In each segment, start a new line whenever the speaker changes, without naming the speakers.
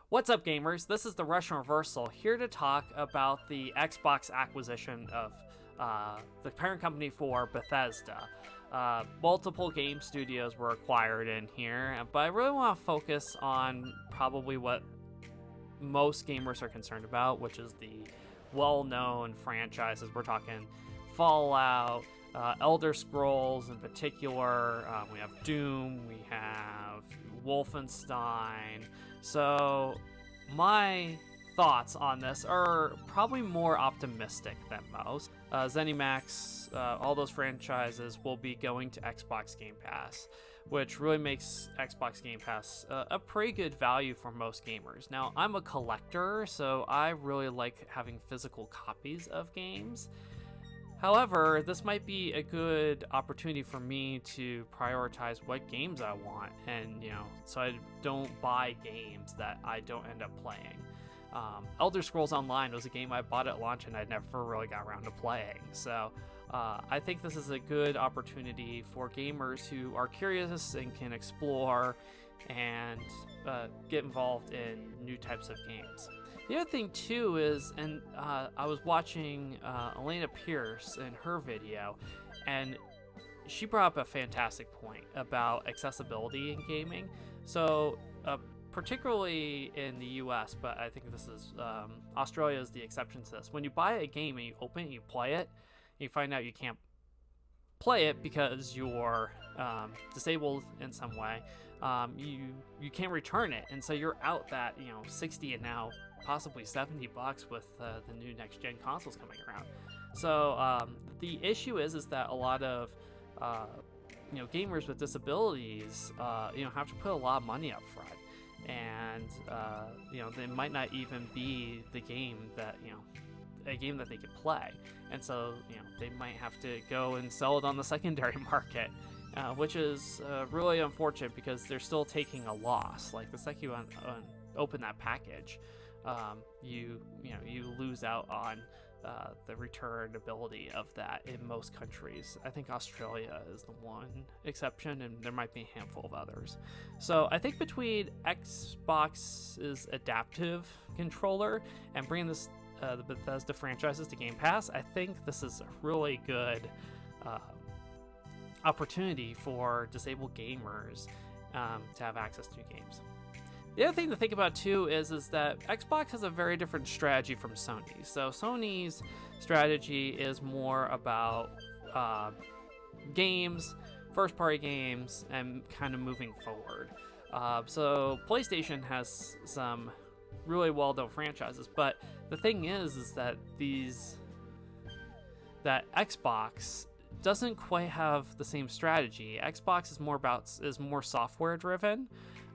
What's up, gamers? This is the Russian Reversal, here to talk about the Xbox acquisition of the parent company for Bethesda. Multiple game studios were acquired in here, but I really want to focus on probably what most gamers are concerned about, which is the well-known franchises. We're talking Fallout, Elder Scrolls in particular. We have Doom, we have Wolfenstein. So my thoughts on this are probably more optimistic than most. ZeniMax, all those franchises will be going to Xbox Game Pass, which really makes Xbox Game Pass a pretty good value for most gamers. Now, I'm a collector, so I really like having physical copies of games. However, this might be a good opportunity for me to prioritize what games I want, and so I don't buy games that I don't end up playing. Elder Scrolls Online was a game I bought at launch and I never really got around to playing. So I think this is a good opportunity for gamers who are curious and can explore and get involved in new types of games. The other thing too is, and I was watching Elena Pierce in her video, and she brought up a fantastic point about accessibility in gaming. So particularly in the US, but I think this is Australia is the exception to this. When you buy a game and you open it, you play it, you find out you can't play it because you're disabled in some way. You can't return it, and so you're out that 60 and now possibly $70 with the new next gen consoles coming around. So the issue is that a lot of gamers with disabilities have to put a lot of money up front, and they might not even be the game that a game that they could play, and so they might have to go and sell it on the secondary market, which is really unfortunate because they're still taking a loss. Like the second you open that package, you lose out on the returnability of that in most countries. I think Australia is the one exception, and there might be a handful of others. So I think between Xbox's adaptive controller and bringing this the Bethesda franchises to Game Pass, I think this is a really good opportunity for disabled gamers to have access to games. The other thing to think about too is that Xbox has a very different strategy from Sony. So Sony's strategy is more about games, first-party games, and kind of moving forward. So PlayStation has some really well-known franchises, but the thing is that Xbox doesn't quite have the same strategy. Xbox is more software driven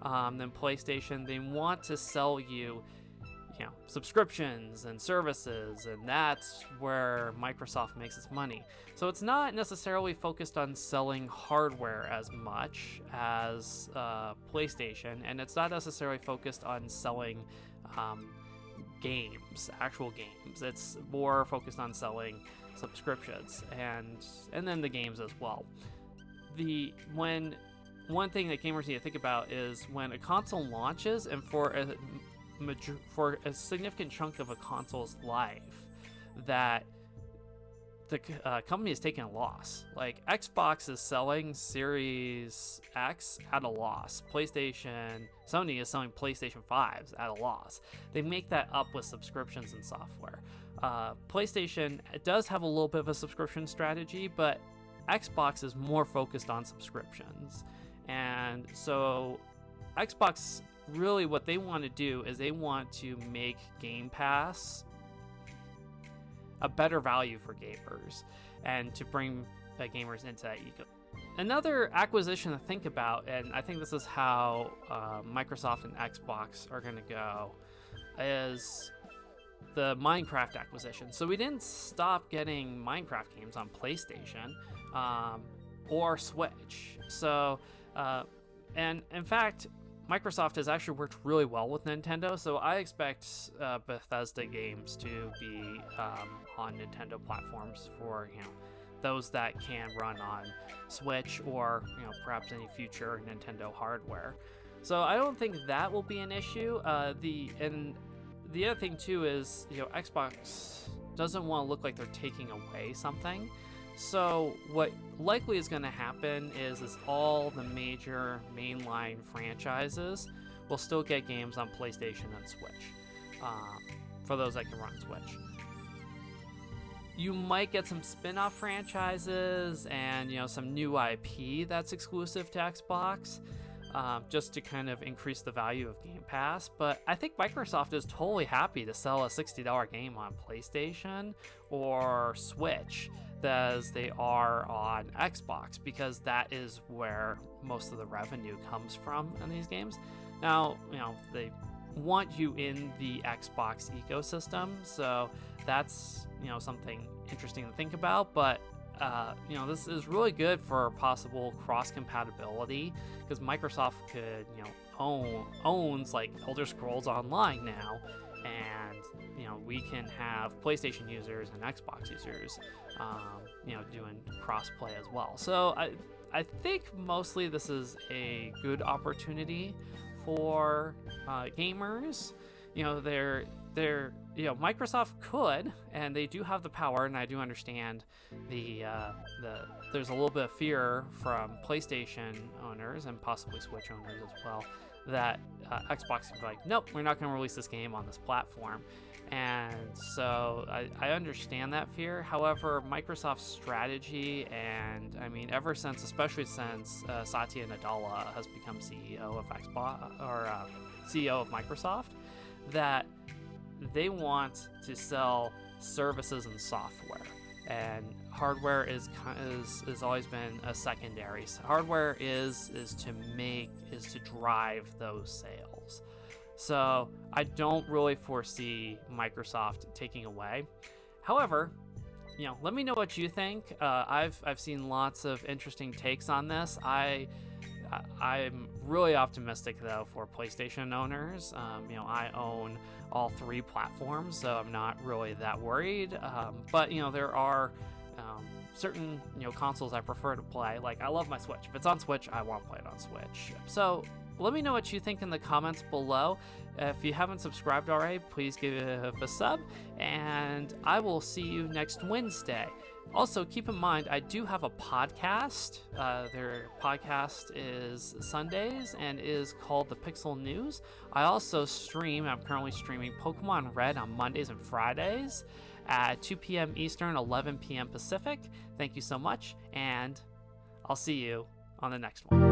than PlayStation. They want to sell you subscriptions and services, and that's where Microsoft makes its money. So it's not necessarily focused on selling hardware as much as PlayStation, and it's not necessarily focused on selling games, actual games. It's more focused on selling subscriptions and then the games as well. One thing that gamers need to think about is when a console launches, and for a significant chunk of a console's life, that the company is taking a loss. Like Xbox is selling Series X at a loss. Sony is selling PlayStation 5s at a loss. They make that up with subscriptions and software. PlayStation does have a little bit of a subscription strategy, but Xbox is more focused on subscriptions. And so Xbox, really what they want to do is they want to make Game Pass a better value for gamers and to bring gamers into that ecosystem. Another acquisition to think about, and I think this is how Microsoft and Xbox are going to go, is the Minecraft acquisition. So we didn't stop getting Minecraft games on PlayStation or Switch. So, and in fact, Microsoft has actually worked really well with Nintendo, so I expect Bethesda games to be on Nintendo platforms for those that can run on Switch or perhaps any future Nintendo hardware. So I don't think that will be an issue. The other thing too is, Xbox doesn't want to look like they're taking away something. So what likely is going to happen is all the major mainline franchises will still get games on PlayStation and Switch, for those that can run Switch. You might get some spin-off franchises and some new IP that's exclusive to Xbox, just to kind of increase the value of Game Pass. But I think Microsoft is totally happy to sell a $60 game on PlayStation or Switch as they are on Xbox, because that is where most of the revenue comes from in these games. Now, they want you in the Xbox ecosystem, so that's something interesting to think about. But this is really good for possible cross compatibility, because Microsoft could owns like Elder Scrolls Online now, and we can have PlayStation users and Xbox users doing cross-play as well. So I think mostly this is a good opportunity for gamers. Microsoft could, and they do have the power, and I do understand there's a little bit of fear from PlayStation owners and possibly Switch owners as well, that Xbox can be like, nope, we're not going to release this game on this platform. And so I understand that fear. However, Microsoft's strategy, and especially since Satya Nadella has become CEO of Xbox, or CEO of Microsoft, that they want to sell services and software, and hardware is always been a secondary. So hardware is to drive those sales. So I don't really foresee Microsoft taking away. However, let me know what you think. I've seen lots of interesting takes on this. I'm really optimistic though for PlayStation owners. I own all 3 platforms, so I'm not really that worried. But there are certain consoles I prefer to play. Like, I love my Switch. If it's on Switch, I want to play it on Switch. So let me know what you think in the comments below. If you haven't subscribed already, please give it a sub, and I will see you next Wednesday. Also, keep in mind, I do have a podcast. Their podcast is Sundays and is called The Pixel News. I also I'm currently streaming Pokemon Red on Mondays and Fridays at 2 p.m. Eastern, 11 p.m. Pacific. Thank you so much, and I'll see you on the next one.